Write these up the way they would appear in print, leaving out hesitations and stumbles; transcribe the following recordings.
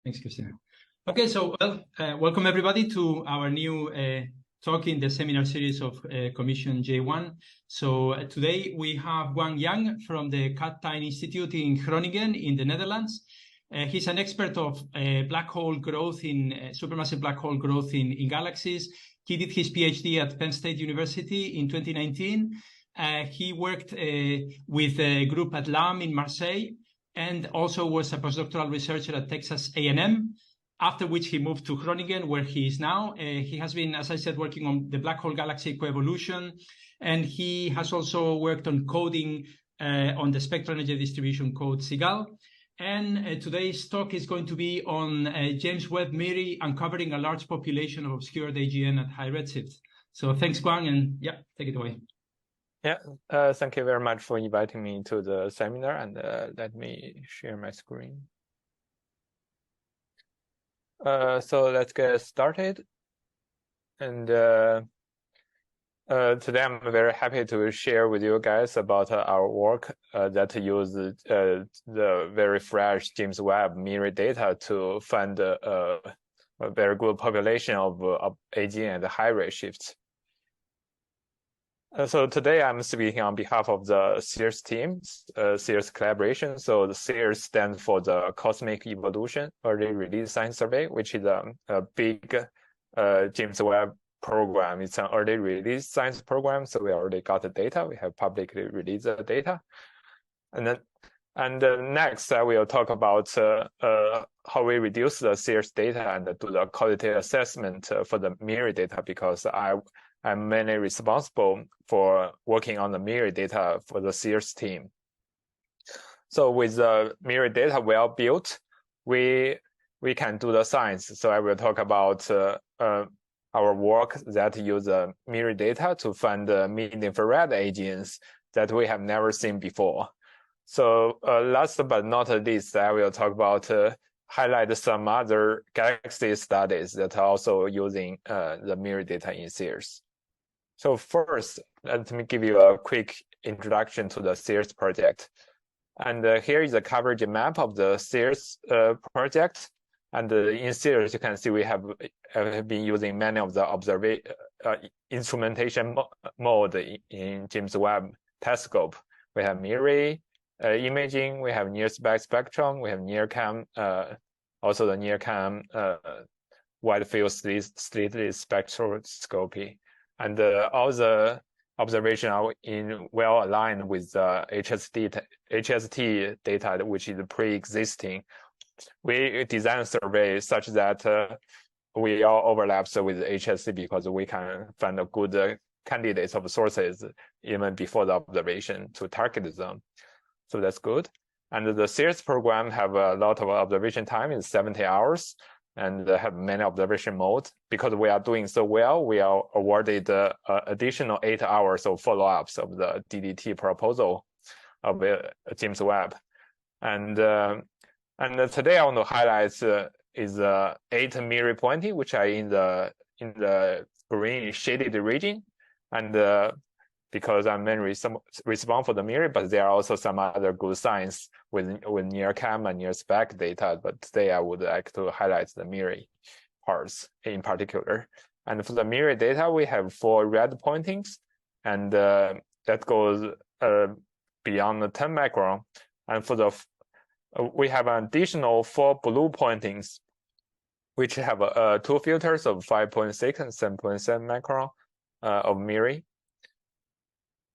Thanks, Christina. Okay, so welcome everybody to our new talk in the seminar series of Commission J1. So today we have Guang from the Kapteyn Institute in Groningen in the Netherlands. He's an expert of black hole growth in supermassive black hole growth in galaxies. He did his PhD at Penn State University in 2019. He worked with a group at LAM in Marseille, and also was a postdoctoral researcher at Texas A&M, after which he moved to Groningen, where he is now. He has been, as I said, working on the black hole galaxy coevolution, and he has also worked on coding on the spectral energy distribution code SIGAL. And today's talk is going to be on James Webb MIRI uncovering a large population of obscured AGN at high redshift. So thanks, Guang, and yeah, take it away. Yeah, thank you very much for inviting me to the seminar, and let me share my screen. So let's get started. And today I'm very happy to share with you guys about our work that uses the very fresh James Webb MIRI data to find a very good population of AGN at high redshifts. So today I'm speaking on behalf of the CEERS team, CEERS collaboration. So the CEERS stands for the Cosmic Evolution Early Release Science Survey, which is a big James Webb program. It's an early release science program. So we already got the data. We have publicly released the data. And next I will talk about how we reduce the CEERS data and do the quality assessment for the MIRI data, because I'm mainly responsible for working on the MIRI data for the CEERS team. So with the MIRI data well built, we can do the science. So I will talk about our work that use the MIRI data to find the mid-infrared AGNs that we have never seen before. So last but not least, I will talk about highlight some other galaxy studies that are also using the MIRI data in CEERS. So first, let me give you a quick introduction to the CEERS project. And here is a coverage map of the CEERS project. And in CEERS, you can see we have been using many of the instrumentation mode in James Webb telescope. We have MIRI imaging, we have near spec spectrum, we have NIRCam, also the NIRCam wide field slit spectroscopy. And all the observations are well aligned with the HST data, which is pre-existing. We design a survey such that we all overlaps with HST because we can find a good candidates of sources even before the observation to target them. So that's good. And the CEERS program have a lot of observation time, is 70 hours. And have many observation modes. Because we are doing so well, we are awarded additional 8 hours of follow-ups of the DDT proposal of James Webb. And today I want to highlight is 8 MIRI pointing, which are in the green shaded region. And because I'm mainly responsible for the MIRI, but there are also some other good signs with NIRCam and near spec data. But today I would like to highlight the MIRI parts in particular. And for the MIRI data, we have 4 red pointings, and that goes beyond the 10 micron. And for the we have an additional 4 blue pointings, which have 2 filters of 5.6 and 7.7 micron of MIRI.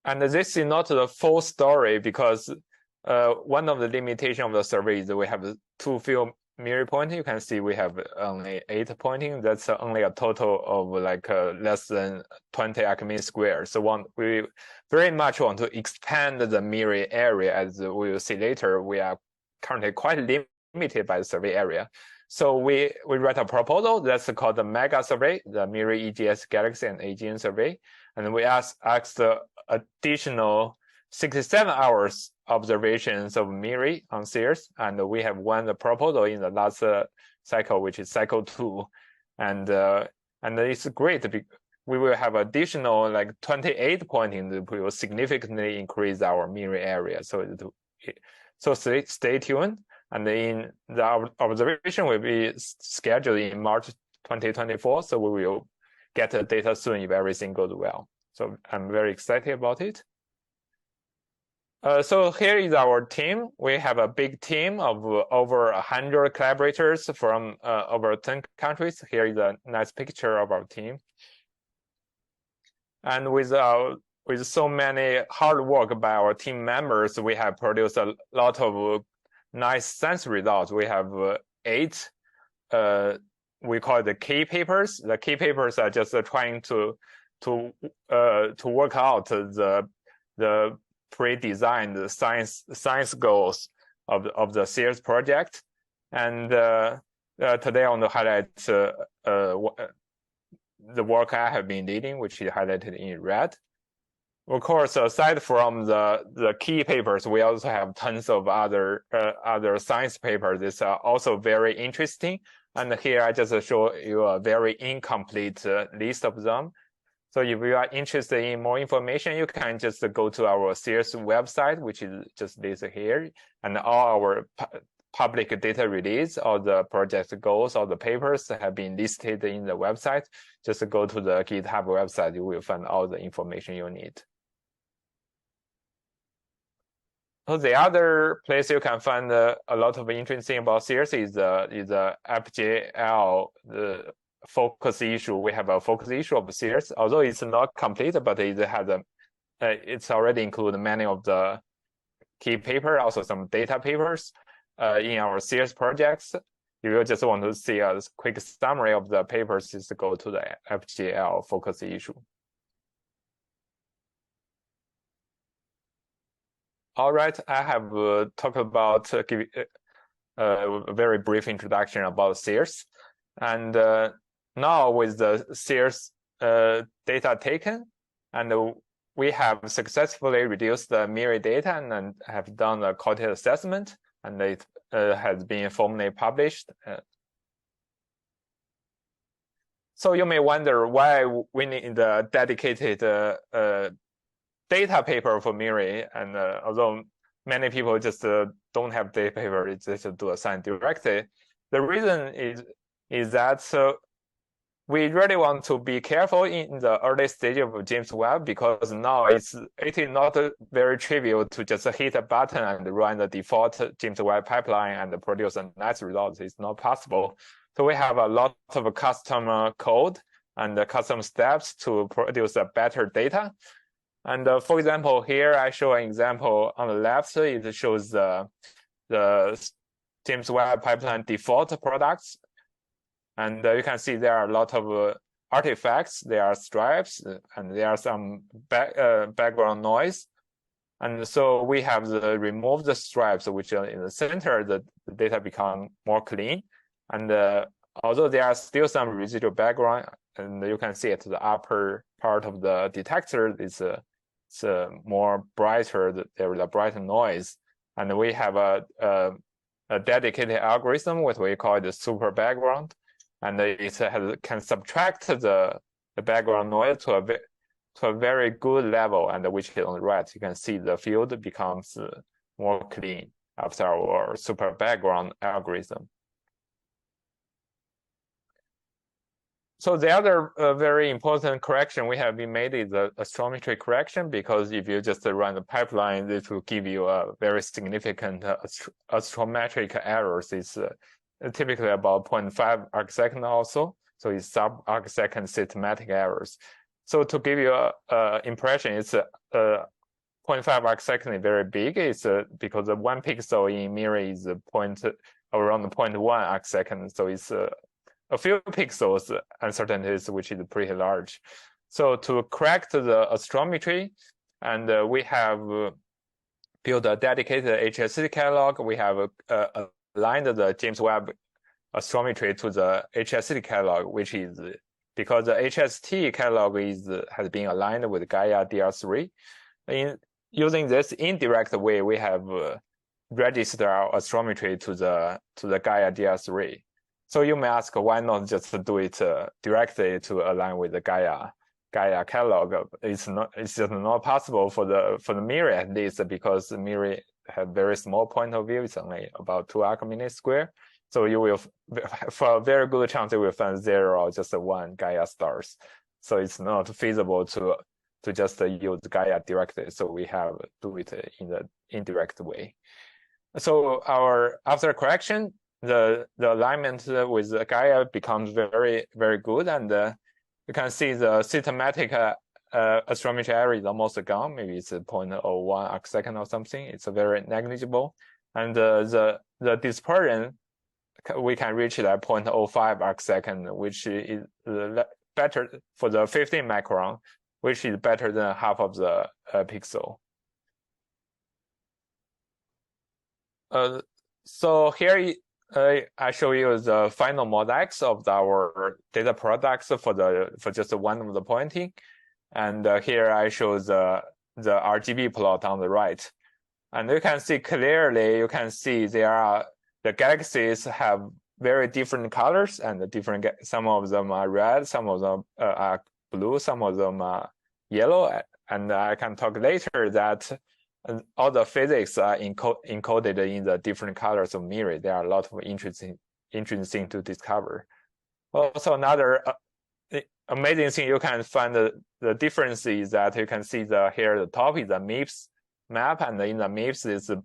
And this is not the full story, because one of the limitations of the survey is that we have 2 field MIRI pointing. You can see we have only 8 pointing. That's only a total of like less than 20 acme squared. So we very much want to expand the MIRI area. As we will see later, we are currently quite limited by the survey area. So we write a proposal that's called the MEGA survey, the MIRI EGS Galaxy and AGN survey. And we asked additional 67 hours observations of MIRI on CEERS, and we have won the proposal in the last cycle, which is cycle 2, and it's great. We will have additional like 28 pointing that will significantly increase our MIRI area. So stay tuned. And in the observation will be scheduled in March 2024. So we will get the data soon if everything goes well. So I'm very excited about it. So here is our team. We have a big team of over 100 collaborators from over 10 countries. Here is a nice picture of our team. And with so many hard work by our team members, we have produced a lot of nice science results. We have 8, we call it the key papers. The key papers are just trying to work out the pre-designed science goals of the SEERS project. And today I want to highlight the work I have been leading, which is highlighted in red. Of course, aside from the key papers, we also have tons of other science papers. It's also very interesting. And here I just show you a very incomplete list of them. So if you are interested in more information, you can just go to our SEERS website, which is just listed here, and all our public data release, all the project goals, all the papers have been listed in the website. Just go to the GitHub website, you will find all the information you need. So the other place you can find a lot of interesting about SEERS is the FGL, the focus issue. We have a focus issue of SEERS, although it's not complete, but it has it's already included many of the key paper, also some data papers in our SEERS projects. If you just want to see a quick summary of the papers, just go to the FGL focus issue. All right, I have talked about give a very brief introduction about SEERS, and now with the SEERS data taken, and we have successfully reduced the MIRI data and have done a quality assessment, and it has been formally published. So you may wonder why we need the dedicated data paper for MIRI, and although many people just don't have data paper, it's just do assign directly. The reason is that we really want to be careful in the early stage of James Webb, because now it is not very trivial to just hit a button and run the default James Webb pipeline and produce a nice result. It's not possible. So we have a lot of custom code and custom steps to produce a better data. And for example, here I show an example on the left. It shows the James Webb pipeline default products. And you can see there are a lot of artifacts. There are stripes, and there are some background noise. And so we have removed the stripes, which are in the center, the data become more clean. And although there are still some residual background, and you can see at the upper part of the detector, it's more brighter. There is a brighter noise, and we have a dedicated algorithm, what we call the super background, and it can subtract the background noise to a very good level, and which is on the right. You can see the field becomes more clean after our super background algorithm. So the other very important correction we have been made is the astrometry correction, because if you just run the pipeline, this will give you a very significant astrometric errors. It's typically about 0.5 arcsecond also. So it's sub-arcsecond systematic errors. So to give you an impression, it's 0.5 arcsecond is very big. It's because the 1 pixel in MIRI is around 0.1 arcsecond. So it's a few pixels uncertainties, which is pretty large. So to correct the astrometry, and we have built a dedicated HST catalog. We have aligned the James Webb astrometry to the HST catalog, which is because the HST catalog has been aligned with Gaia DR3. In using this indirect way, we have registered our astrometry to the Gaia DR3. So you may ask, why not just do it directly to align with the Gaia catalog? It's just not possible for the MIRI, at least, because MIRI have very small point of view. It's only about 2 arc-minute square. So you will, for a very good chance, you will find 0 or just 1 Gaia stars. So it's not feasible to just use Gaia directly. So we have to do it in the indirect way. So after correction, the alignment with Gaia becomes very, very good. And you can see the systematic astrometry error is almost gone. Maybe it's 0.01 arc-second or something. It's very negligible. And the dispersion, we can reach that 0.05 arc-second, which is better for the 15 micron, which is better than half of the pixel. So here I show you the final mosaics of our data products for just one of the pointing, and here I show the RGB plot on the right, and you can see clearly. You can see the galaxies have very different colors, and some of them are red, some of them are blue, some of them are yellow, and I can talk later that all the physics are encoded in the different colors of MIRI. There are a lot of interesting things to discover. Also, another amazing thing you can find the difference is that you can see here the top is the MIPS map, and in the MIPS is the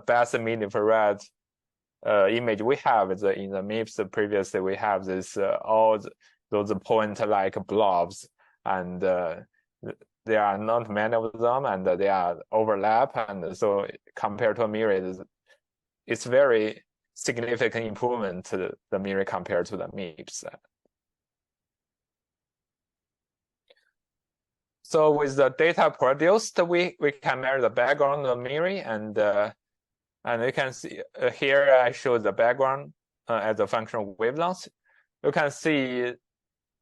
best mid-infrared image we have. In the MIPS previously we have this all those point-like blobs, and there are not many of them, and they are overlap, and so compared to a MIRI, it's very significant improvement to the MIRI compared to the MIPS. So with the data produced, we can measure the background of MIRI, and you can see here I show the background as a function of wavelengths. You can see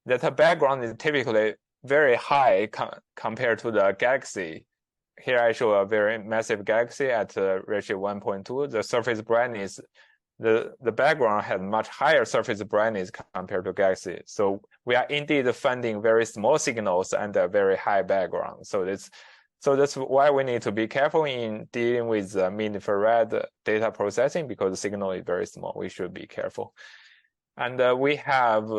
that the background is typically very high compared to the galaxy. Here I show a very massive galaxy at redshift 1.2. The surface brightness, the background has much higher surface brightness compared to galaxy. So we are indeed finding very small signals and a very high background. So that's why we need to be careful in dealing with mid-infrared data processing, because the signal is very small. We should be careful. And we have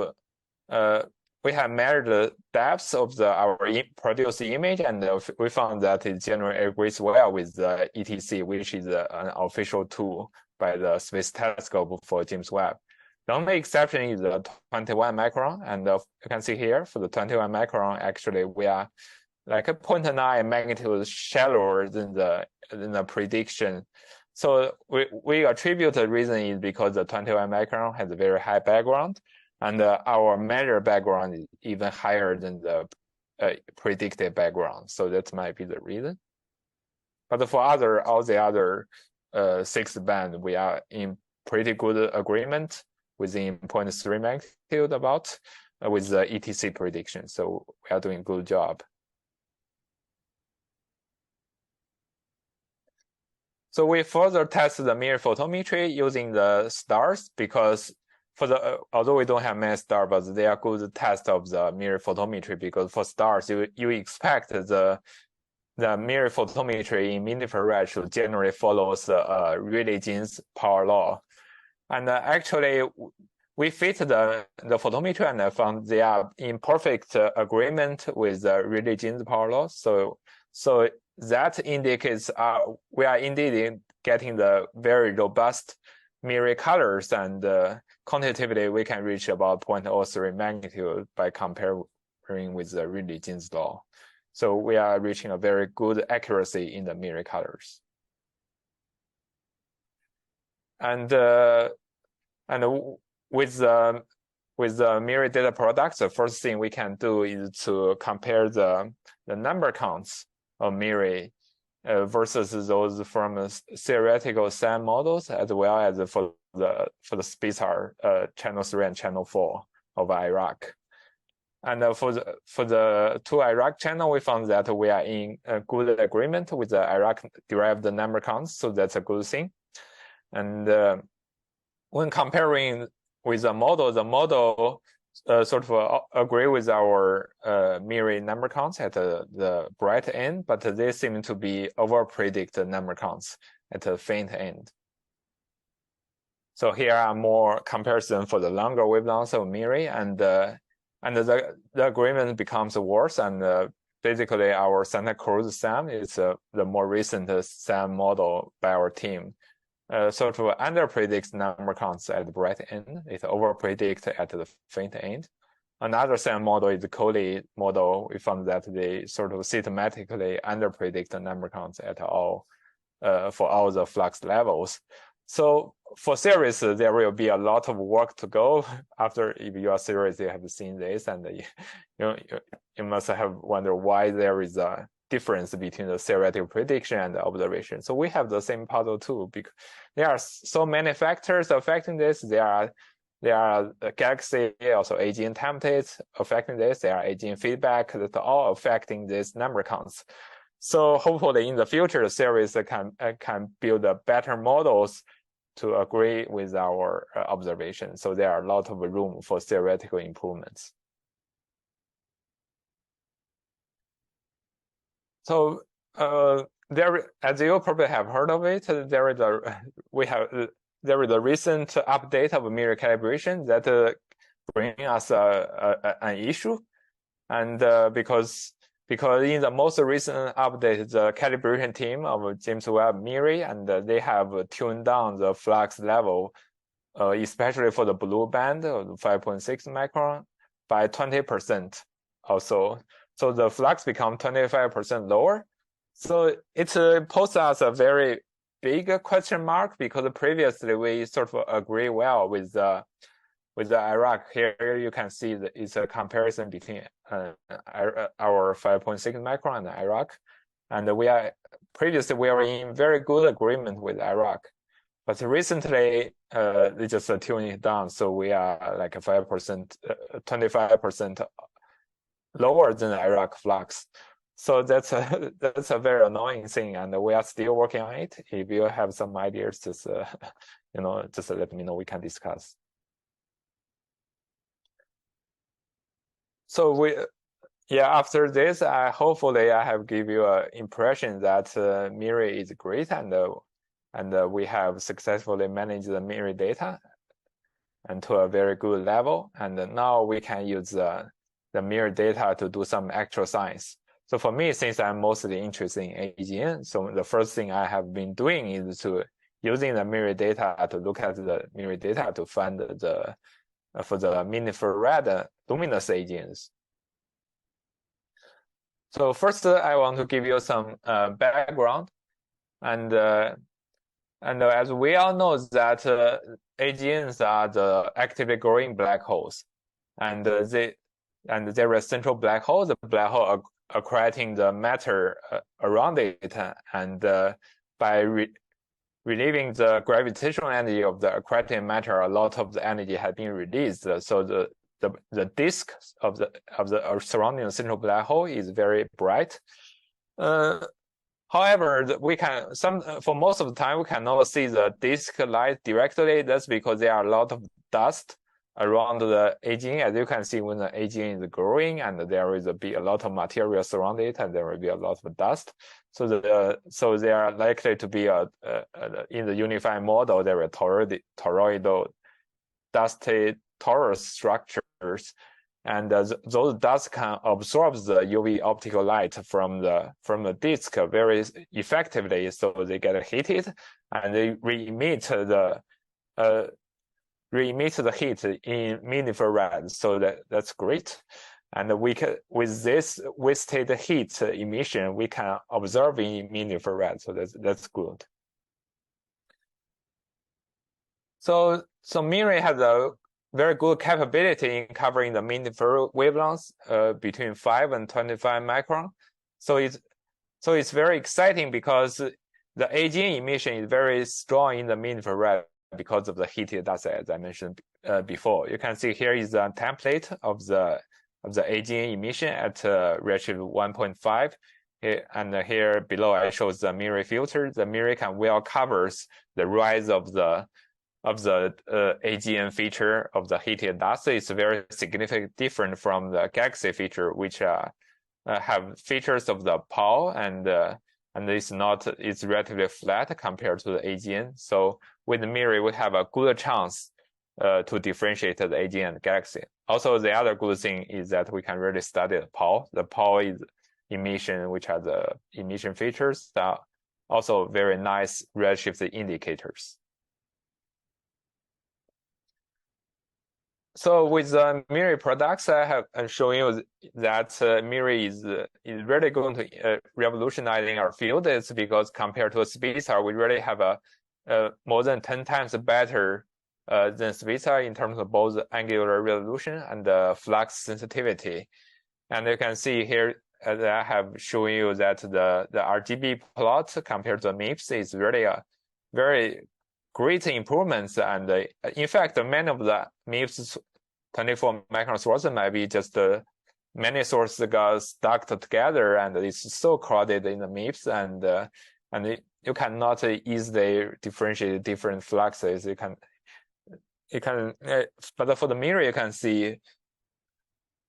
measured the depths of our produced image, and we found that it generally agrees well with the ETC, which is an official tool by the Space Telescope for James Webb. The only exception is the 21 micron, and you can see here for the 21 micron, actually we are like a 0.9 magnitude shallower than the prediction. So we attribute the reason is because the 21 micron has a very high background, and our measured background is even higher than the predicted background. So that might be the reason. But for all the other 6 band, we are in pretty good agreement within 0.3 magnitude about with the ETC prediction. So we are doing a good job. So we further test the MIRI photometry using the stars, because although we don't have many stars, but they are good test of the MIRI photometry, because for stars you expect the MIRI photometry in mid-infrared should generally follows Rayleigh-Jeans power law, and actually we fit the photometry and found they are in perfect agreement with Rayleigh-Jeans power law. So that indicates we are indeed getting the very robust MIRI colors, and quantitatively we can reach about 0.03 magnitude by comparing with the Rayleigh-Jeans law. So we are reaching a very good accuracy in the MIRI colors. And with the MIRI data products, the first thing we can do is to compare the number counts of MIRI versus those from theoretical SAM models, as well as for the SPISAR channel 3 and channel 4 of IRAC. And for the 2 IRAC channel, we found that we are in a good agreement with the IRAC derived number counts, so that's a good thing. And when comparing with the model sort of agree with our MIRI number counts at the bright end, but they seem to be over-predict number counts at the faint end. So here are more comparison for the longer wavelengths of MIRI, and the agreement becomes worse, and basically our Santa Cruz SAM is the more recent SAM model by our team. Sort of under-predicts number counts at the bright end. It over-predicts at the faint end. Another SAM model is the Coley model. We found that they sort of systematically under-predict the number counts at all for all the flux levels. So for CEERS, there will be a lot of work to go after. If you are serious, you have seen this, and you must have wondered why there is a difference between the theoretical prediction and the observation. So we have the same puzzle too, because there are so many factors affecting this. There are galaxy, also AGN templates affecting this. There are AGN feedback that are all affecting these number counts. So hopefully in the future, the series can build better models to agree with our observation. So there are a lot of room for theoretical improvements. So there, as you probably have heard of it, there is a recent update of MIRI calibration that bring us an issue, and because in the most recent update, the calibration team of James Webb MIRI, and they have tuned down the flux level, especially for the blue band of 5.6 micron by 20% also. So the flux become 25% lower. So it poses us a very big question mark, because previously we sort of agree well with the Iraq. Here you can see that it's a comparison between our 5.6 micron and Iraq, and previously we were in very good agreement with Iraq, but recently they just tune it down, so we are like a 5%, 25% lower than Iraq flux. So that's a very annoying thing, and we are still working on it. If you have some ideas, just just let me know. We can discuss. So after this, hopefully I have give you an impression that MIRI is great, and we have successfully managed the MIRI data and to a very good level. And now we can use the MIRI data to do some actual science. So for me, since I'm mostly interested in AGN, so the first thing I have been doing is using the MIRI data to look at the MIRI data to find for the mid-infrared luminous AGNs. So first, I want to give you some background, and as we all know that AGNs are the actively growing black holes, and there is central black hole. The black hole accreting the matter around it, and by relieving the gravitational energy of the accreting matter, a lot of the energy has been released. So the disk of the surrounding the central black hole is very bright. However, for most of the time we cannot see the disk light directly. That's because there are a lot of dust around the AGN. As you can see, when the AGN is growing and there will be a lot of material surrounding it, and there will be a lot of dust. So they are likely to be in the unified model, there are toroidal dusty torus structures, and those dust can absorb the UV optical light from the disk very effectively. So they get heated and they re-emit the heat in mid-infrared. So that's great. And with this wasted heat emission, we can observe in mid-infrared. So that's good. So MIRI has a very good capability in covering the mid-infrared wavelengths between 5 and 25 micron. So it's very exciting because the AGN emission is very strong in the mid-infrared because of the heated dust, as I mentioned before. You can see here is a template of the AGN emission at redshift 1.5. And here below I show the MIRI filter. The MIRI can well covers the rise of the AGN feature of the heated dust is very significantly different from the galaxy feature, which have features of the pole and it's relatively flat compared to the AGN. So with the MIRI, we have a good chance to differentiate the AGN and galaxy. Also, the other good thing is that we can really study the pole. The pole is emission, which are the emission features that are also very nice redshift indicators. So with the MIRI products, I'm showing you that MIRI is really going to revolutionizing our field. It's because compared to SPITZR, we really have a more than 10 times better than SPITZR in terms of both angular resolution and flux sensitivity. And you can see here that I have shown you that the RGB plot compared to MIPS is really a very great improvements. And in fact, many of the MIPS 24 micron sources might be just many sources got stuck together, and it's so crowded in the MIPS, and you cannot easily differentiate different fluxes. But for the MIRI, you can see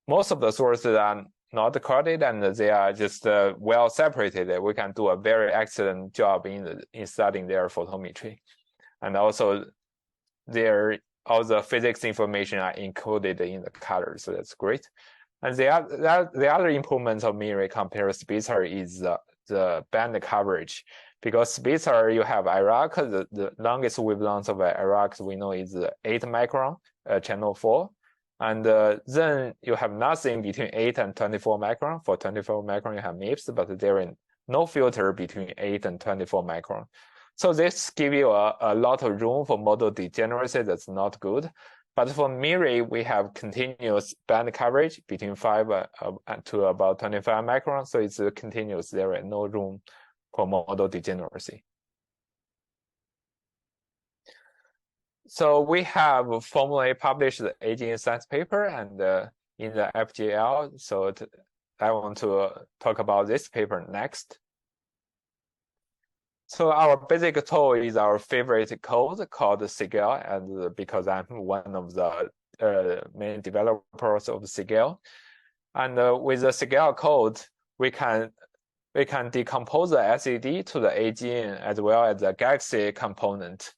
most of the sources are not crowded and they are just well separated. We can do a very excellent job in studying their photometry, and also all the physics information are encoded in the color, so that's great. And the other improvement of MIRI compared to SPITZR is the band coverage. Because SPITZR, you have IRAC, the longest wavelength of IRAC we know is 8 micron, channel 4. And then you have nothing between 8 and 24 micron. For 24 micron, you have MIPS, but there is no filter between 8 and 24 micron. So this gives you a lot of room for model degeneracy. That's not good. But for MIRI, we have continuous band coverage between 5 to about 25 microns. So it's continuous. There is no room for model degeneracy. So we have formally published the AGN science paper and in the FGL. So I want to talk about this paper next. So our basic tool is our favorite code called Sigel, and because I'm one of the main developers of Sigel. And with the Sigel code, we can decompose the SED to the AGN as well as the galaxy component.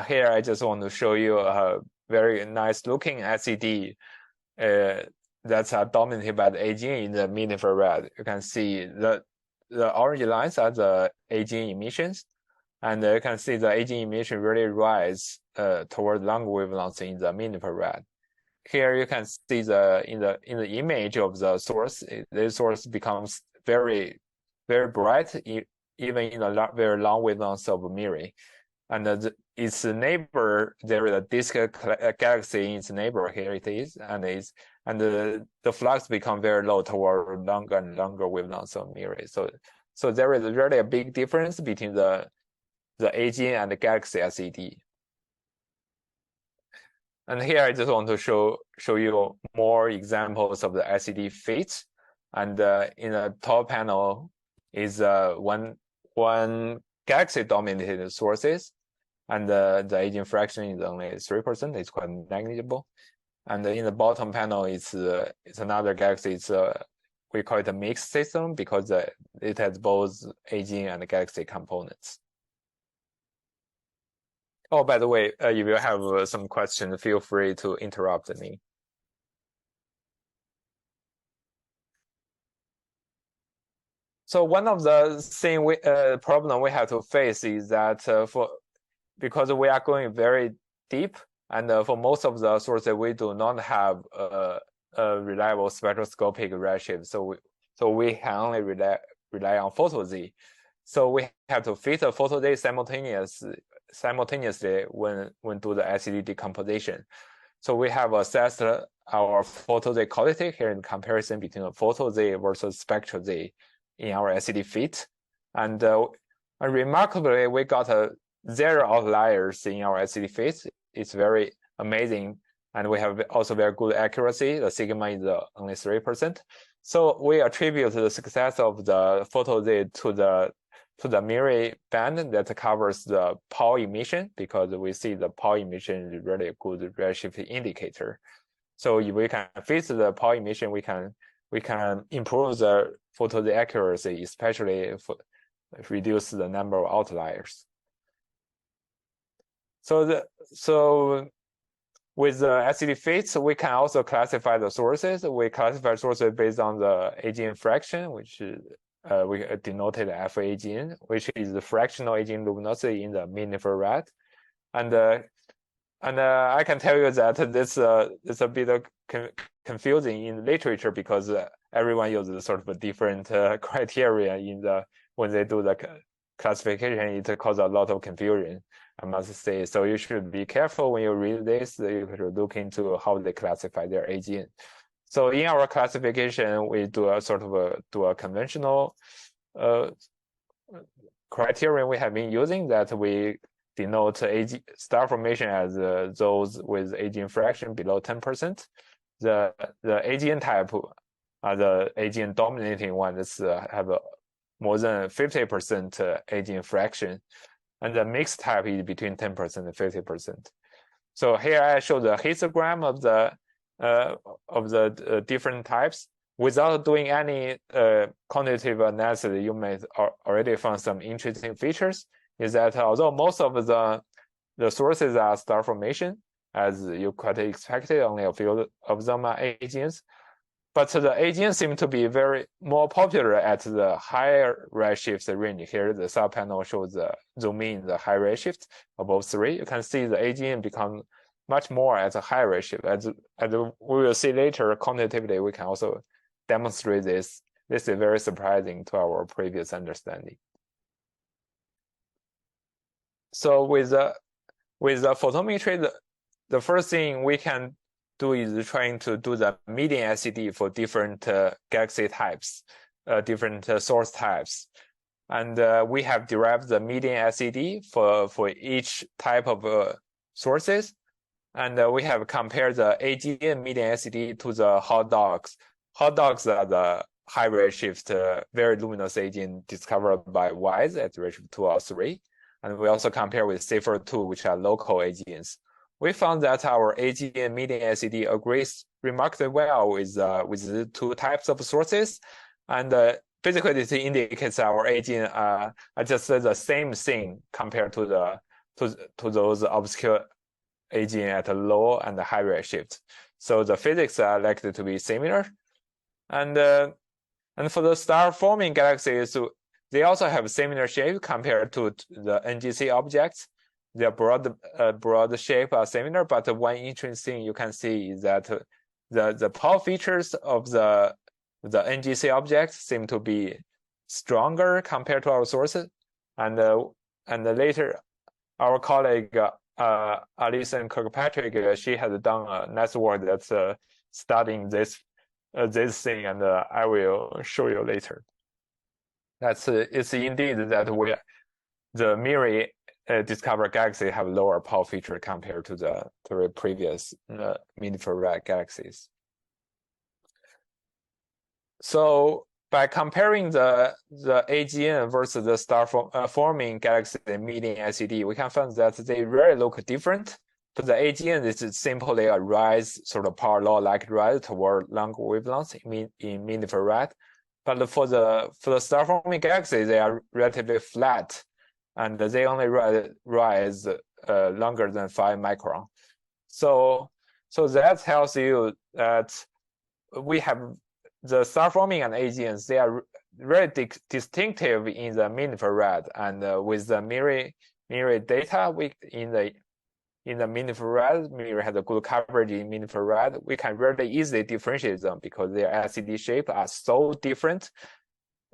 Here, I just want to show you a very nice looking SED that's dominated by the AGN in the mid-infrared. You can see the orange lines are the AGN emissions, and you can see the AGN emission really rise toward long wavelengths in the mid-infrared. Here you can see in the image of the source, the source becomes very, very bright, even in a very long wavelengths of MIRI. And its neighbor, there is a disk galaxy in its neighbor. Here it is, and the flux become very low toward longer and longer wavelengths of MIRI. So there is really a big difference between the AGN and the galaxy SED. And here I just want to show you more examples of the SED-fit. And in the top panel is one galaxy dominated sources, and the AGN fraction is only 3%. It's quite negligible. And in the bottom panel, it's another galaxy. We call it a mixed system because it has both AGN and galaxy components. Oh, by the way, if you have some questions, feel free to interrupt me. So one of the problem we have to face is that because we are going very deep, and for most of the sources we do not have a reliable spectroscopic redshift, so we can only rely on photo Z. So we have to fit a photo Z simultaneously when do the SED decomposition. So we have assessed our photo Z quality here in comparison between a photo Z versus spectral Z in our SED-fit, and remarkably, we got 0 outliers in our SED-fit. It's very amazing, and we have also very good accuracy. The sigma is only 3%. So we attribute the success of the photo Z to the the MIRI band that covers the Paul emission, because we see the Paul emission is really a good redshift indicator. So if we can fix the Paul emission, we can improve the photo accuracy, especially if reduce the number of outliers. So with the SED-fit, we can also classify the sources. We classify sources based on the AGN fraction, which we denoted F-AGN, which is the fractional AGN luminosity in the mid-infrared. And I can tell you that this is a bit confusing in literature, because everyone uses sort of a different criteria when they do the classification. It causes a lot of confusion, I must say. So you should be careful when you read this. You should look into how they classify their AGN. So in our classification, we do a conventional criterion we have been using, that we denote star formation as those with AGN fraction below 10%. The AGN type are the AGN dominating ones have more than 50% AGN fraction, and the mixed type is between 10% and 50%. So here I show the histogram of the different types. Without doing any quantitative analysis, you may already find some interesting features. Is that although most of the sources are star formation, as you could expect, only a few of them are AGNs, but the AGNs seem to be more popular at the higher redshift range. Here, the subpanel shows the zoom in the high redshift above 3. You can see the AGN become much more at a high redshift. As we will see later, quantitatively, we can also demonstrate this. This is very surprising to our previous understanding. So with the photometry, the first thing we can do is trying to do the median SED for different galaxy types, different source types. And we have derived the median SED for each type of sources. And we have compared the AGN median SED to the hot dogs. Hot dogs are the high redshift, very luminous AGN discovered by WISE at redshift 2 or 3. And we also compare with Seyfert 2, which are local AGNs. We found that our AGN median SED agrees remarkably well with the two types of sources. And basically, this indicates our AGN are just the same thing compared to those obscure AGN at a low and high redshift. So the physics are likely to be similar. And for the star-forming galaxies, they also have similar shape compared to the NGC objects. Their broad shape are similar, but one interesting thing you can see is that the Paul features of the NGC objects seem to be stronger compared to our sources. And later, our colleague Alison Kirkpatrick, she has done a nice work that's studying this thing, and I will show you later. It's indeed that the MIRI discovered galaxy have lower Paul feature compared to the previous mid-infrared galaxies. So by comparing the AGN versus the star forming galaxy median SED, we can find that they really look different. But the AGN is simply a rise, sort of power law-like rise toward longer wavelengths in mid-infrared. But for the star forming galaxy, they are relatively flat, and they only rise longer than 5 micron. So that tells you that we have the star forming and AGNs. They are very distinctive in the mid-infrared, and with the MIRI data, in the mid-infrared, MIRI has a good coverage in mid-infrared. We can really easily differentiate them because their SED shape are so different.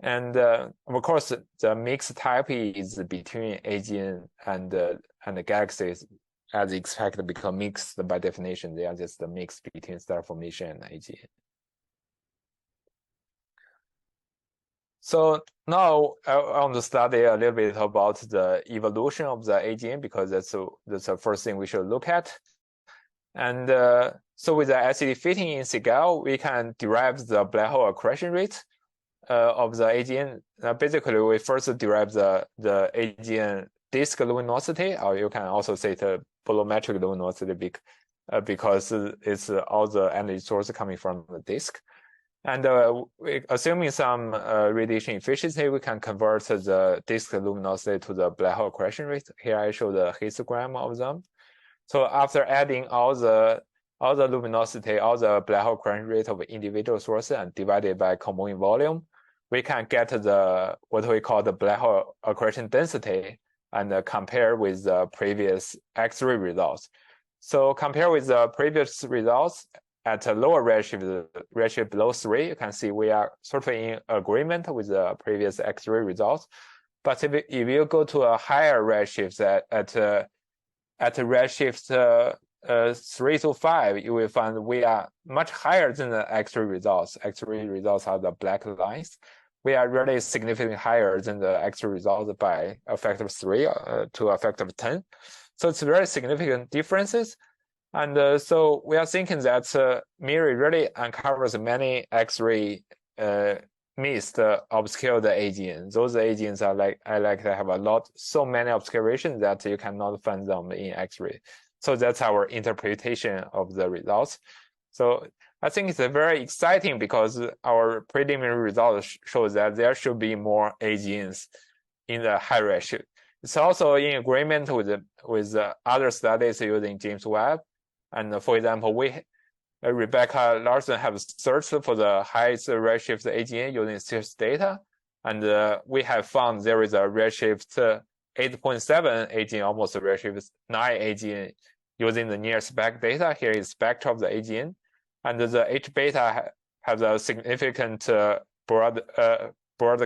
And of course, the mixed type is between AGN and the galaxies, as expected, become mixed by definition. They are just the mix between star formation and AGN. So now I want to study a little bit about the evolution of the AGN, because that's the first thing we should look at. And so with the SED fitting in Seagal, we can derive the black hole accretion rate. of the AGN. Basically, we first derive the AGN disk luminosity, or you can also say the bolometric luminosity because it's all the energy source coming from the disk. And assuming some radiation efficiency, we can convert the disk luminosity to the black hole accretion rate. Here I show the histogram of them. So after adding all the luminosity, all the black hole accretion rate of individual sources and divided by comoving volume, we can get the what we call the black hole accretion density and compare with the previous X-ray results. So compare with the previous results at a lower redshift below 3, you can see we are sort of in agreement with the previous X-ray results. But if you go to a higher redshift at redshift 3 to 5, you will find we are much higher than the X-ray results. X-ray results are the black lines. We are really significantly higher than the X-ray results by a factor of 3 to a factor of 10. So it's very significant differences. And so we are thinking that MIRI really uncovers many X-ray missed obscured AGNs. Those AGNs are they have so many obscurations that you cannot find them in X-ray. So that's our interpretation of the results. So I think it's very exciting because our preliminary results show that there should be more AGNs in the high redshift. It's also in agreement with other studies using James Webb. And for example, Rebecca Larson have searched for the highest redshift AGN using CEERS data. And we have found there is a redshift 8.7 AGN, almost a redshift 9 AGN using the near spec data. Here is spectral of the AGN. And the H beta has a significant broad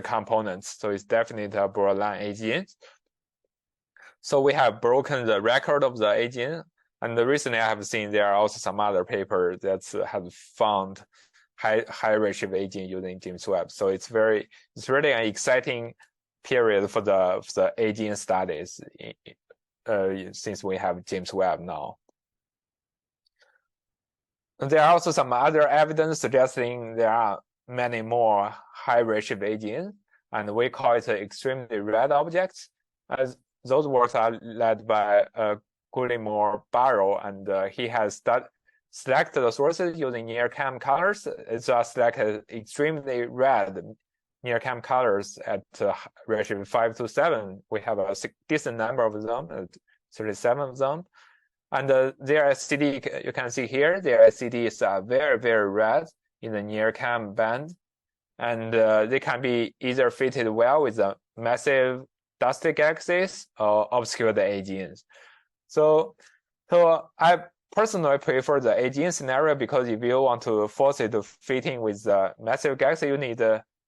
components. So it's definitely a broad line AGN. So we have broken the record of the AGN. And recently I have seen there are also some other papers that have found high redshift AGN using James Webb. So it's really an exciting period for the AGN studies since we have James Webb now. And there are also some other evidence suggesting there are many more high redshift AGNs, and we call it extremely red objects. As those works are led by Guillermo Barrow, and he has selected the sources using near-cam colors. It's selected extremely red near-cam colors at redshift 5 to 7. We have a decent number of them, 37 of them. And their SED, you can see here, their SEDs are very, very red in the near-cam band. And they can be either fitted well with a massive dusty galaxies or obscure the AGNs. So I personally prefer the AGN scenario because if you want to force it to fit in with the massive galaxy, you need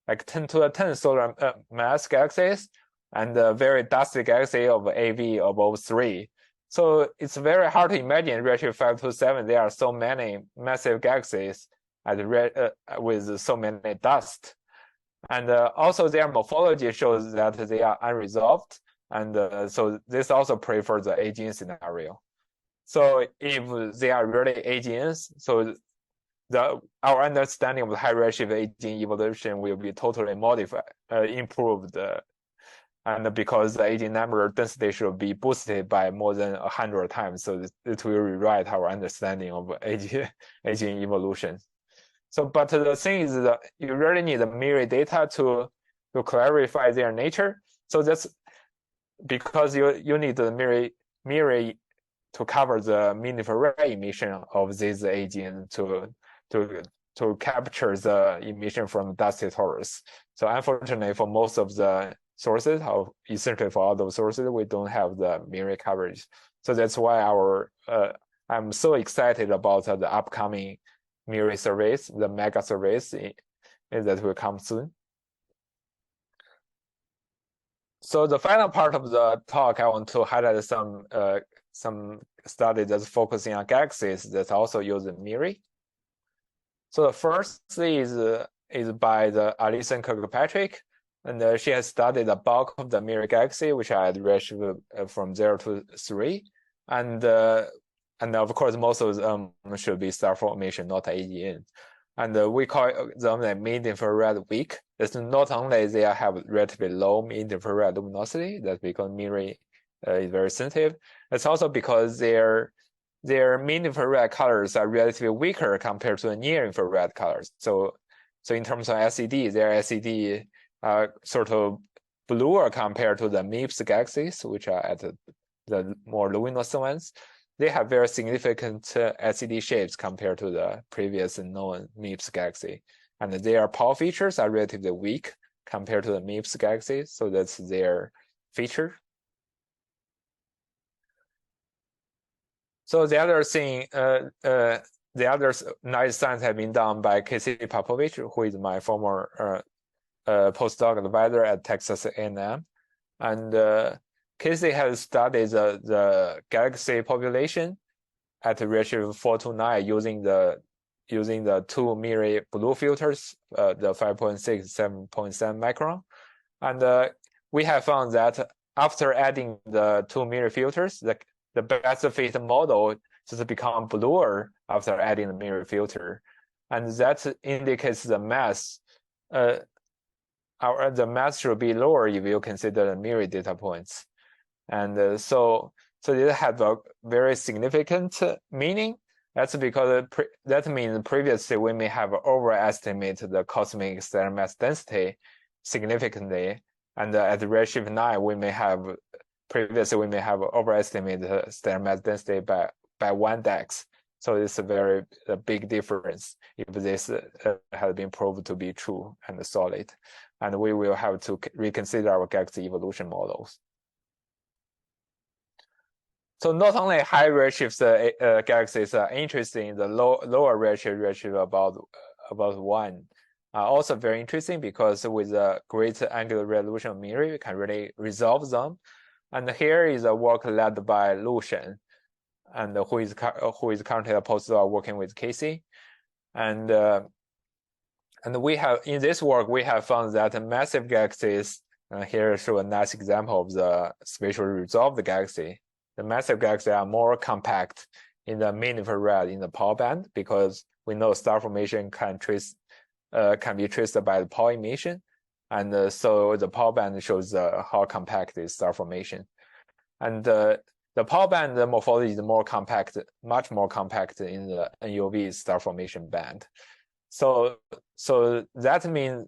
like 10 to the 10 solar mass galaxies and a very dusty galaxy of AV above 3. So it's very hard to imagine redshift 5 to 7. There are so many massive galaxies with so many dust. And also their morphology shows that they are unresolved. And so this also prefers the AGN scenario. So if they are really AGNs, so our understanding of the high redshift AGN evolution will be totally modified, improved. And because the AGN number density should be boosted by more than 100 times, so it will rewrite our understanding of AGN evolution. So, but the thing is that you really need the MIRI data to clarify their nature. So that's because you need the MIRI to cover the meaningful ray emission of these AGN to capture the emission from dusty torus. So unfortunately, for most of the sources, essentially for all those sources, we don't have the MIRI coverage. So that's why I'm so excited about the upcoming MIRI surveys, the mega surveys that will come soon. So the final part of the talk, I want to highlight some studies that's focusing on galaxies that also use MIRI. So the first is by the Alison Kirkpatrick, and she has studied the bulk of the MIRI galaxy, which are at redshift from 0 to 3, and of course most of them should be star formation, not AGN. and we call them the mid-infrared weak. It's not only they have relatively low mid-infrared luminosity, that's because MIRI is very sensitive. It's also because their mid-infrared colors are relatively weaker compared to the near-infrared colors. So in terms of SED, their SED are sort of bluer compared to the MIPS galaxies, which are at the more luminous ones. They have very significant SED shapes compared to the previous known MIPS galaxy. And their Pau features are relatively weak compared to the MIPS galaxy. So that's their feature. So the other thing, the other nice science have been done by Casey Popovich, who is my former postdoc advisor at Texas A&M. And Casey has studied the galaxy population at redshift 429 using the two MIRI blue filters, the 5.6, 7.7 micron. And we have found that after adding the two MIRI filters, the best fit model just become bluer after adding the MIRI filter. And that indicates the mass. The mass should be lower if you consider the MIRI data points. And so it has a very significant meaning. That's because that means previously we may have overestimated the cosmic stellar mass density significantly, and at redshift 9 we may have overestimated stellar mass density by 1 dex. So it's a big difference if this has been proved to be true and solid, and we will have to reconsider our galaxy evolution models. So not only high redshift galaxies are interesting, the lower redshift about 1 are also very interesting, because with the great angular resolution of MIRI, we can really resolve them. And here is a work led by Lu Shen, and who is currently a postdoc working with Casey. And we have, in this work, we have found that massive galaxies, here show a nice example of the spatially resolved galaxy. The massive galaxies are more compact in the mid-infrared in the Pau band, because we know star formation can be traced by the Pau emission. And so the Pau band shows how compact is star formation. And the Pau band, the morphology is more compact, much more compact in the NUV star formation band. So that means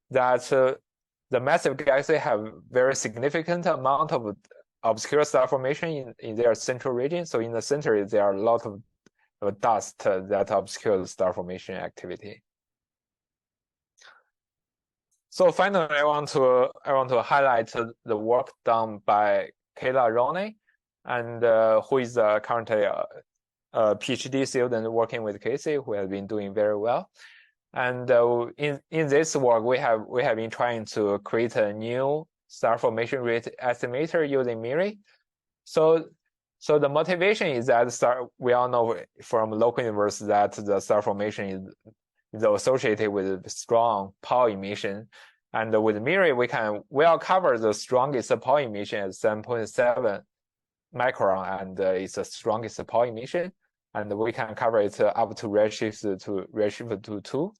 that the massive galaxies have very significant amount of obscure star formation in their central region. So in the center, there are a lot of dust that obscures star formation activity. So finally, I want to highlight the work done by Kayla Roney, and who is currently a PhD student working with Casey, who has been doing very well. And in this work, we have been trying to create a new star formation rate estimator using MIRI. So the motivation is that we all know from local universe that the star formation is associated with strong Pau emission. And with MIRI, we can well cover the strongest Pau emission at 7.7 micron, and it's the strongest Pau emission. And we can cover it up to redshift 2.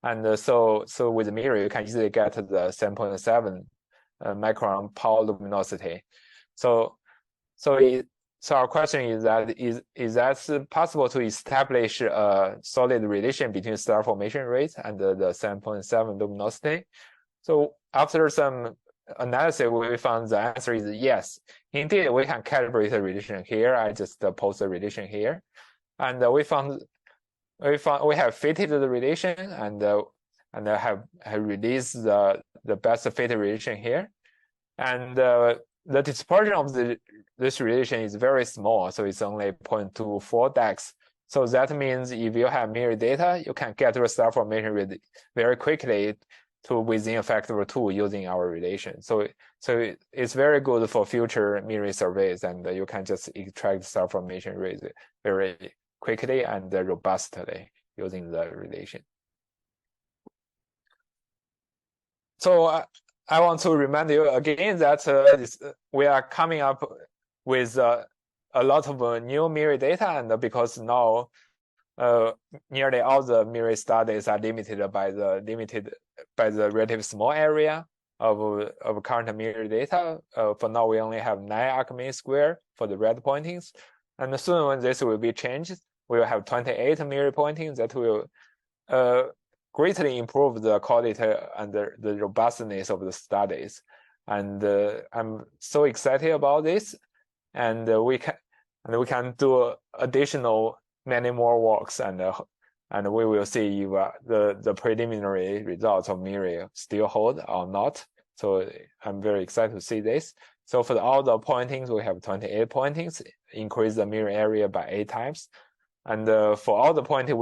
And so with MIRI, you can easily get the 7.7 micron Pau luminosity. So our question is that is that possible to establish a solid relation between star formation rate and the 7.7 luminosity? So after some analysis, we found the answer is yes. Indeed, we can calibrate the relation here. I just post the relation here, and we have fitted the relation and have released the best fit relation here, and the dispersion of this relation is very small, so it's only 0.24 dex. So that means if you have MIRI data, you can get the star formation rate very quickly to within a factor of 2 using our relation. So it's very good for future MIRI surveys, and you can just extract star formation rate very quickly and robustly using the relation. So I want to remind you again that we are coming up with a lot of new MIRI data, and because now nearly all the MIRI studies are limited by the relative small area of current MIRI data. For now, we only have 9 arc mean square for the red pointings, and soon when this will be changed, we will have 28 MIRI pointings that will greatly improve the quality and the robustness of the studies. And I'm so excited about this, and we can do additional many more works, and we will see if the preliminary results of MIRI still hold or not. So I'm very excited to see this. So for all the pointings, we have 28 pointings, increase the MIRI area by 8 times. And for all the pointing,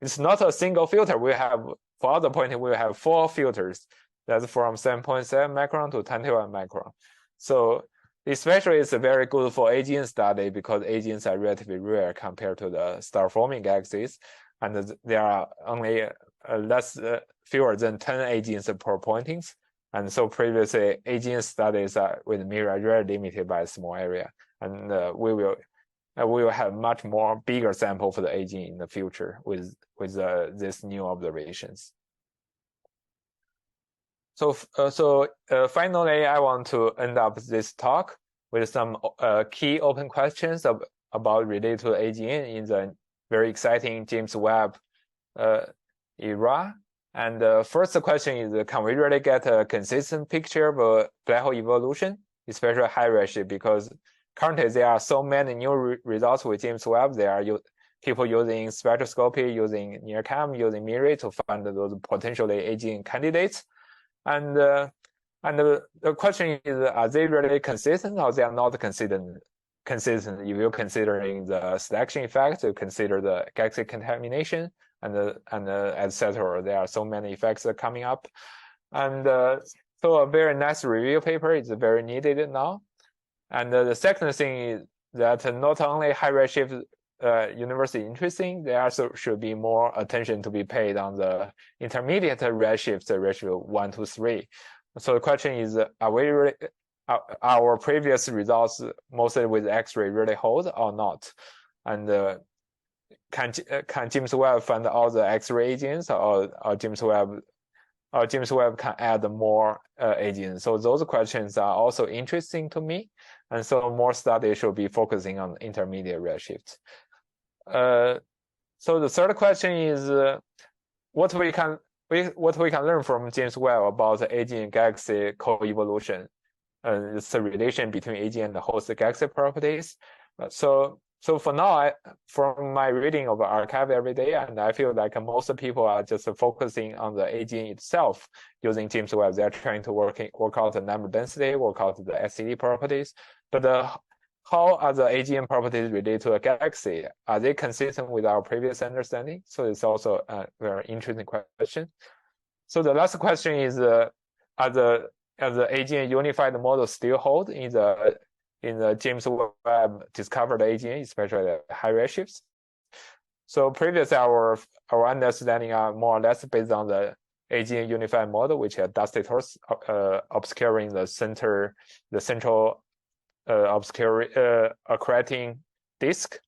it's not a single filter. For all the pointing, we have 4 filters. That's from 7.7 micron to 21 micron. So especially it's very good for AGN study because AGNs are relatively rare compared to the star-forming galaxies, and there are only fewer than 10 AGNs per pointings. And so previously AGN studies with MIRI are very limited by a small area, and we will have much more bigger sample for the AGN in the future with these new observations. So finally, I want to end up this talk with some key open questions about related to AGN in the very exciting James Webb era. And the first question is, can we really get a consistent picture of black hole evolution, especially high redshift? Because currently there are so many new results with James Webb. There are people using spectroscopy, using NIRCam, using MIRI to find those potentially AGN candidates. And the question is, are they really consistent or they are not consistent? If you're considering the selection effect, you consider the galaxy contamination, and etc. There are so many effects coming up. And so a very nice review paper is very needed now. And the second thing is that not only high redshift universe is interesting, there also should be more attention to be paid on the intermediate redshifts, ratio 1 to 3. So the question is, our previous results, mostly with X-ray, really hold or not? And can James Webb find all the X-ray agents, or James Webb can add more agents? So those questions are also interesting to me, and so more studies should be focusing on intermediate redshifts. So the third question is what we can learn from James Webb about the AGN galaxy co-evolution. It's the relation between AGN and the host galaxy properties. So for now, from my reading of arXiv every day, and I feel like most people are just focusing on the AGN itself using James Webb. They're trying to work out the number density, work out the SED properties. But how are the AGN properties related to a galaxy? Are they consistent with our previous understanding? So it's also a very interesting question. So the last question is, are the AGN unified model still hold in the James Webb discovered AGN, especially the high redshifts? So previously, our understanding are more or less based on the AGN unified model, which are dust detectors obscuring the central accreting disk.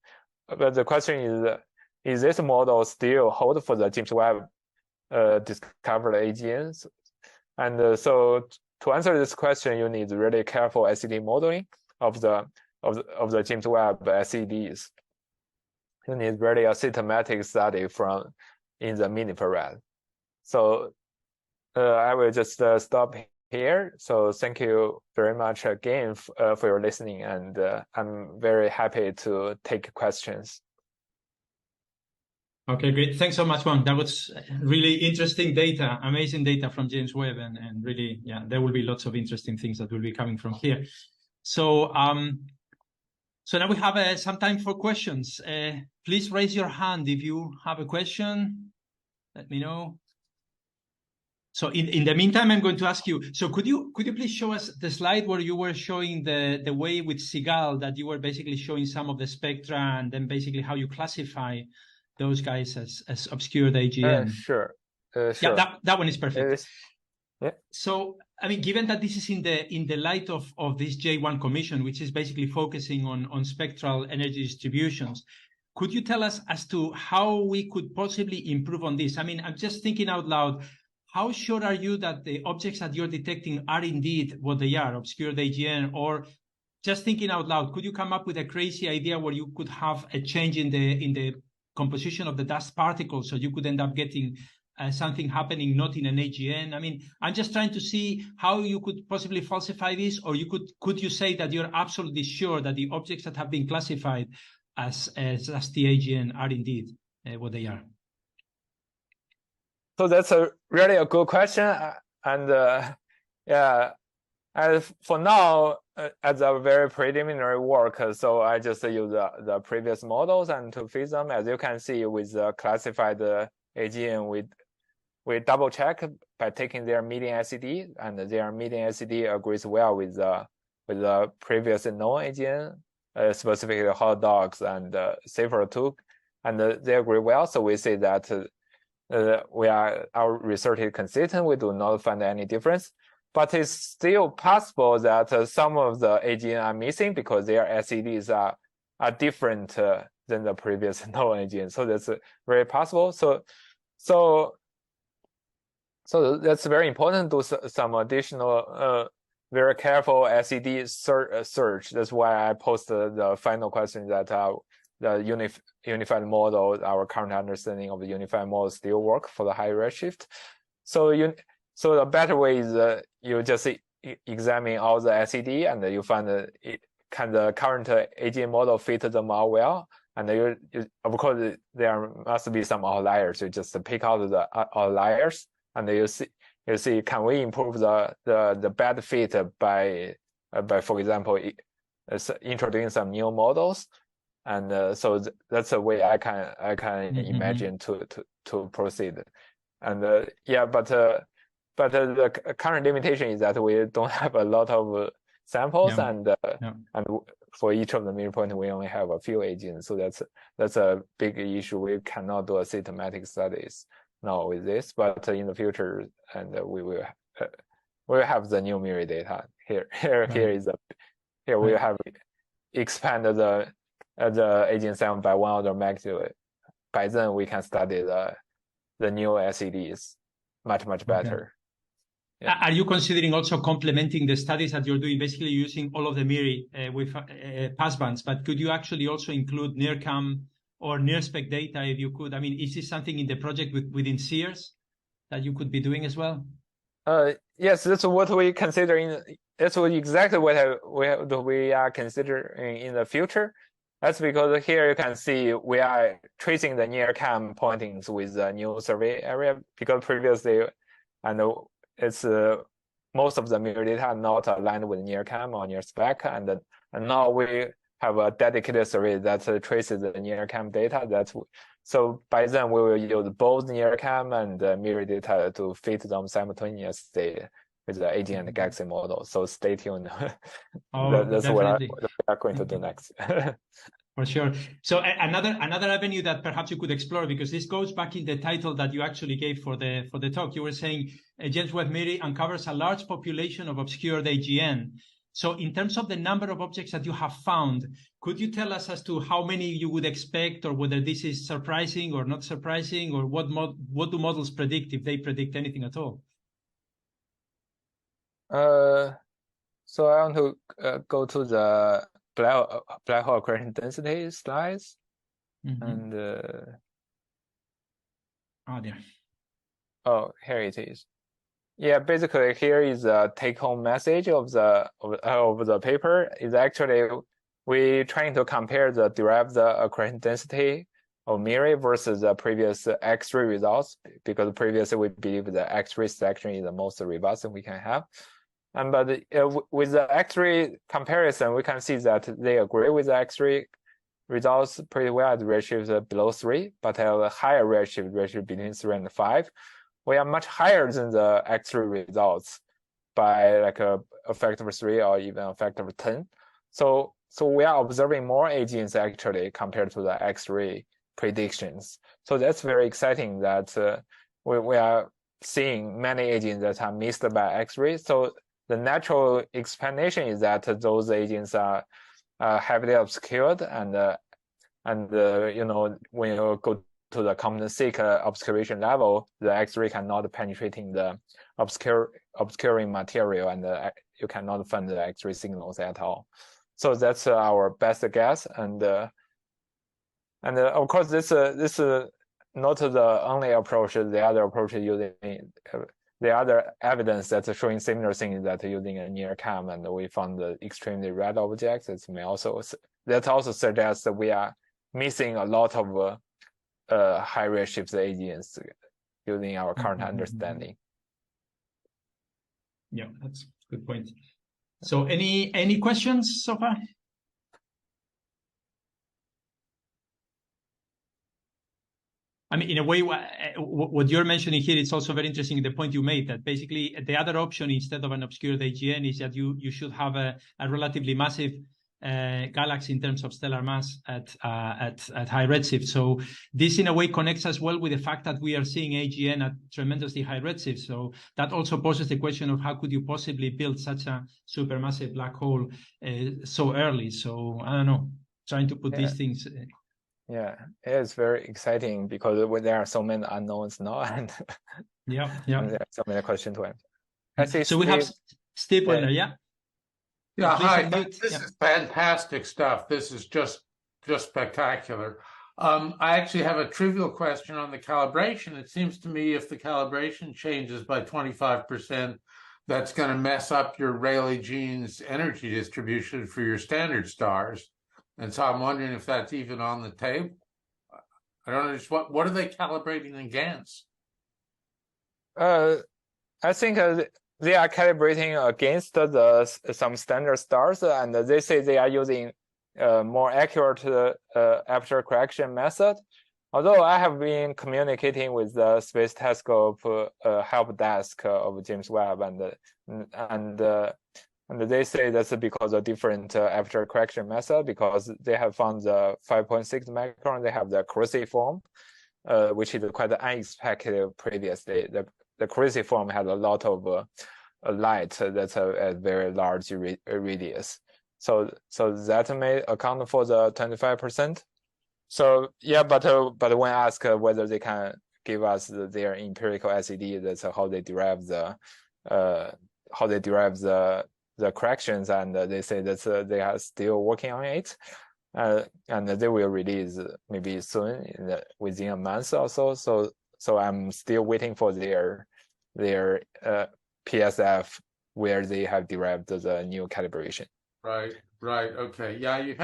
But the question is this model still hold for the James Webb discovered AGNs? And so to answer this question, you need really careful SED modeling of the James Webb SEDs. You need really a systematic study in the mini-farad. So I will just stop here. So thank you very much again for your listening, and I'm very happy to take questions. Okay, great. Thanks so much, Guang. That was really interesting data, amazing data from James Webb, and really, yeah, there will be lots of interesting things that will be coming from here. So, so now we have some time for questions. Please raise your hand if you have a question. Let me know. So in the meantime, I'm going to ask you, so could you please show us the slide where you were showing the way with Seagull, that you were basically showing some of the spectra and then basically how you classify those guys as obscured AGN? Sure. Yeah, that one is perfect. Yeah. So, I mean, given that this is in the light of this J1 commission, which is basically focusing on spectral energy distributions, could you tell us as to how we could possibly improve on this? I mean, I'm just thinking out loud. How sure are you that the objects that you're detecting are indeed what they are, obscured AGN? Or just thinking out loud, could you come up with a crazy idea where you could have a change in the composition of the dust particles, so you could end up getting something happening not in an AGN? I mean, I'm just trying to see how you could possibly falsify this, or could you say that you're absolutely sure that the objects that have been classified as the AGN are indeed what they are? So that's really a good question, and yeah, as for now, as a very preliminary work, so I just use the previous models and to fit them. As you can see, with the classified AGN, we double check by taking their median SED, and their median SED agrees well with the previous known AGN, specifically hot dogs and Seyfert too, and they agree well. So we say that our research is consistent. We do not find any difference, but it's still possible that some of the AGN are missing because their SEDs are different than the previous known AGN. So that's very possible. So that's very important to do some additional very careful SED search. That's why I posted the final question that the unified model, our current understanding of the unified model still work for the high redshift. So the better way is you just examine all the SED, and you find can the current AGN model fit them all well. And of course there must be some outliers. You just pick out the outliers, and you see can we improve the bad fit by for example introducing some new models. And so that's a way I can imagine to proceed. And yeah, but the current limitation is that we don't have a lot of samples, and for each of the MIRI points we only have a few agents. So that's a big issue. We cannot do a systematic studies now with this, but in the future, and we will have the new MIRI data here. Here we have expanded the AGN 7 by 1 order of magnitude. By then we can study the new SEDs much better. Yeah. Are you considering also complementing the studies that you're doing, basically using all of the MIRI with passbands, but could you actually also include NIRCam or NIRSpec data if you could? I mean, is this something in the project within CEERS that you could be doing as well? Yes, that's what we consider that's exactly what we are considering in the future. That's because here you can see we are tracing the NIRCam pointings with the new survey area, because previously, and it's most of the MIRI data are not aligned with NIRCam or NIRSpec, and now we have a dedicated survey that traces the NIRCam data. So by then we will use both NIRCam and MIRI data to fit them simultaneously with the AGN and Galaxy model. So stay tuned. That's what we are going to do next. For sure. So another avenue that perhaps you could explore, because this goes back in the title that you actually gave for the talk. You were saying JWST MIRI uncovers a large population of obscured AGN. So in terms of the number of objects that you have found, could you tell us as to how many you would expect, or whether this is surprising or not surprising, or what do models predict, if they predict anything at all? So I want to go to the black hole accretion density slides, and here it is. Yeah, basically here is a take-home message of the paper. Is actually we trying to compare the derived accretion density of MIRI versus the previous X-ray results, because previously we believe the X-ray selection is the most robust we can have. But with the X-ray comparison, we can see that they agree with the X-ray results pretty well at redshift below 3, but have a higher redshift between 3 and 5. We are much higher than the X-ray results by like a factor of 3 or even a factor of 10. So we are observing more AGNs actually compared to the X-ray predictions. So that's very exciting that we are seeing many AGNs that are missed by X-ray. So the natural explanation is that those AGNs are heavily obscured, and And you know, when you go to the Compton-Seek obscuration level, the X-ray cannot penetrating the obscuring material, and you cannot find the X-ray signals at all. So that's our best guess, and of course this is not the only approach. The other approach using the other evidence that's showing similar things that using a near cam, and we found the extremely red objects. It may also suggests that we are missing a lot of high redshift AGNs using our current understanding. Yeah, that's a good point. So any questions so far? I mean, in a way, what you're mentioning here, it's also very interesting, the point you made, that basically the other option instead of an obscured AGN is that you should have a relatively massive galaxy in terms of stellar mass at high redshift. So this in a way connects as well with the fact that we are seeing AGN at tremendously high redshift. So that also poses the question of how could you possibly build such a supermassive black hole so early. So I don't know, trying to put these things. Yeah, it's very exciting because there are so many unknowns now, and and there are so many questions to answer. So we have Steve Werner, Yeah, hi. This is fantastic stuff. This is just spectacular. I actually have a trivial question on the calibration. It seems to me if the calibration changes by 25%, that's going to mess up your Rayleigh-Jeans energy distribution for your standard stars. And so I'm wondering if that's even on the table. I don't know, what are they calibrating against? I think they are calibrating against some standard stars, and they say they are using more accurate aperture correction method. Although I have been communicating with the Space Telescope help desk of James Webb, and they say that's because of different aperture correction method, because they have found the 5.6 micron, they have the cruciform, which is quite unexpected previously. The cruciform had a lot of light that's a very large radius. So that may account for the 25%. So yeah, but when asked whether they can give us their empirical SED, that's how they derive the corrections, and they say that they are still working on it, and they will release maybe soon, within a month or so. So I'm still waiting for their PSF where they have derived the new calibration. Right. Okay. Yeah, you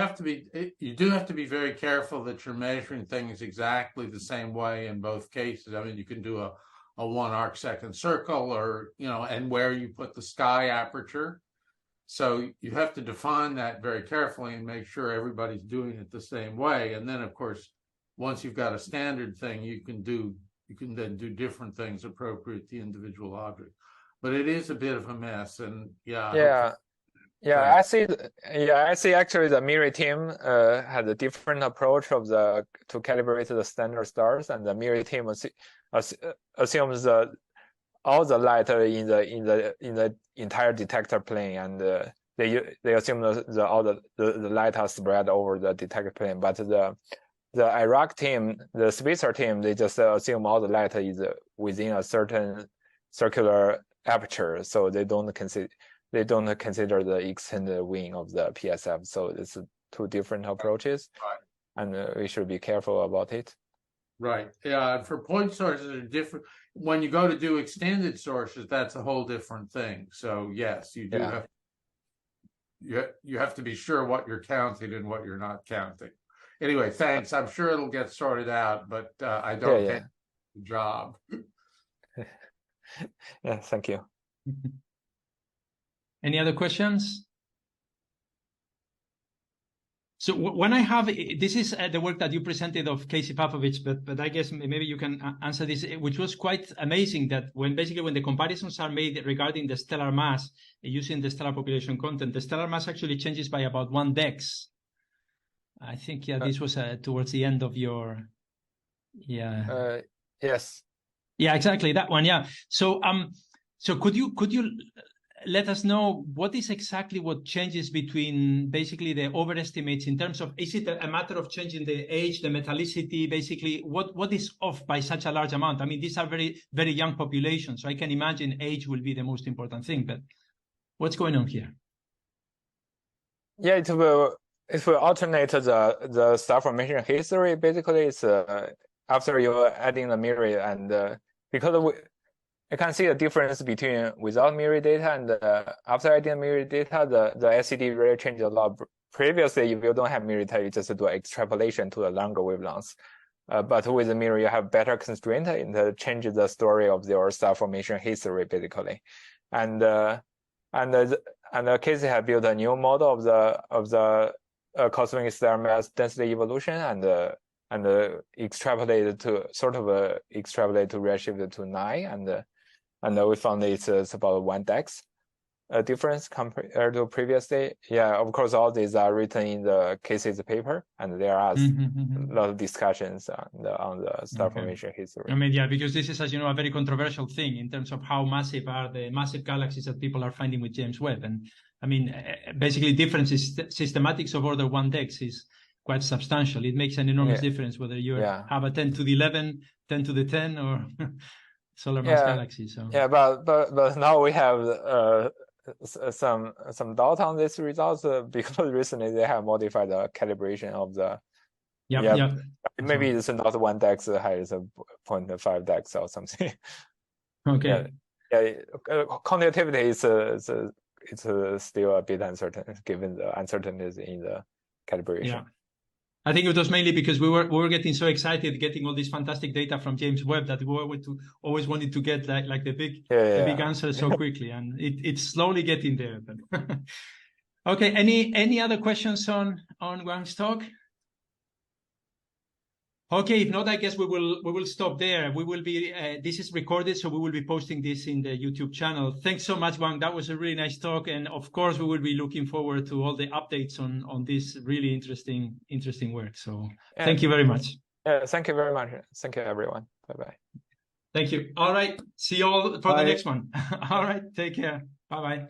do have to be very careful that you're measuring things exactly the same way in both cases. I mean, you can do a 1 arcsecond circle, or and where you put the sky aperture. So you have to define that very carefully and make sure everybody's doing it the same way. And then, of course, once you've got a standard thing, you can then do different things appropriate to the individual object. But it is a bit of a mess, and I see. Actually, the MIRI team had a different approach to calibrate the standard stars, and the MIRI team assumes all the light in the entire detector plane, and they assume all the light are spread over the detector plane. But the Iraq team, the Seyfert team, they just assume all the light is within a certain circular aperture, so they don't consider the extended wing of the PSF. So it's two different approaches, and we should be careful about it. Right. Yeah. For point sources are different. When you go to do extended sources, that's a whole different thing. So yes, you do have. You have to be sure what you're counting and what you're not counting. Anyway, thanks. I'm sure it'll get sorted out, but I don't get the job. Yeah. Thank you. Any other questions? So when I have, this is the work that you presented of Casey Popovich, but I guess maybe you can answer this, which was quite amazing, that when the comparisons are made regarding the stellar mass using the stellar population content, the stellar mass actually changes by about 1 dex. I think, this was towards the end of your, yes. Yeah, exactly, that one, yeah. So, so could you let us know what is exactly what changes between basically the overestimates in terms of, is it a matter of changing the age, the metallicity, basically what is off by such a large amount? I mean, these are very, very young populations, so I can imagine age will be the most important thing, but what's going on here? Yeah, it will alternate the star formation history. Basically, it's after you're adding the MIRI, and because you can see the difference between without MIRI data and after adding MIRI data, the SED really changed a lot. Previously, if you don't have MIRI data, you just do extrapolation to the longer wavelengths. But with the MIRI, you have better constraint and change the story of your star formation history, basically. And Casey had built a new model of the cosmic stellar mass density evolution and extrapolate to redshift to 9, and we found it's about 1 dex difference compared to previously. Yeah, of course, all these are written in the Casey's paper, and there are a lot of discussions on the star formation history. I mean, yeah, because this is, as you know, a very controversial thing in terms of how massive are the massive galaxies that people are finding with James Webb. And I mean, basically differences, systematics of order 1 dex is quite substantial. It makes an enormous difference whether you have a 10 to the 11, 10 to the 10, or solar mass galaxy. So yeah, but now we have some doubt on these results because recently they have modified the calibration of the maybe it's not 1 dex, has a 0.5 dex or something. Okay. Conductivity it's still a bit uncertain given the uncertainties in the calibration. Yeah. I think it was mainly because we were getting so excited getting all this fantastic data from James Webb that we always wanted to get like the big answer so quickly, and it's slowly getting there. But okay, any other questions on Guang's talk? Okay, if not, I guess we will stop there. We will be this is recorded, so we will be posting this in the YouTube channel. Thanks so much, Guang. That was a really nice talk, and of course, we will be looking forward to all the updates on this really interesting work. So thank you very much. Thank you very much. Thank you, everyone. Bye-bye. Thank you. All right. See you all for the next one. All right. Take care. Bye-bye.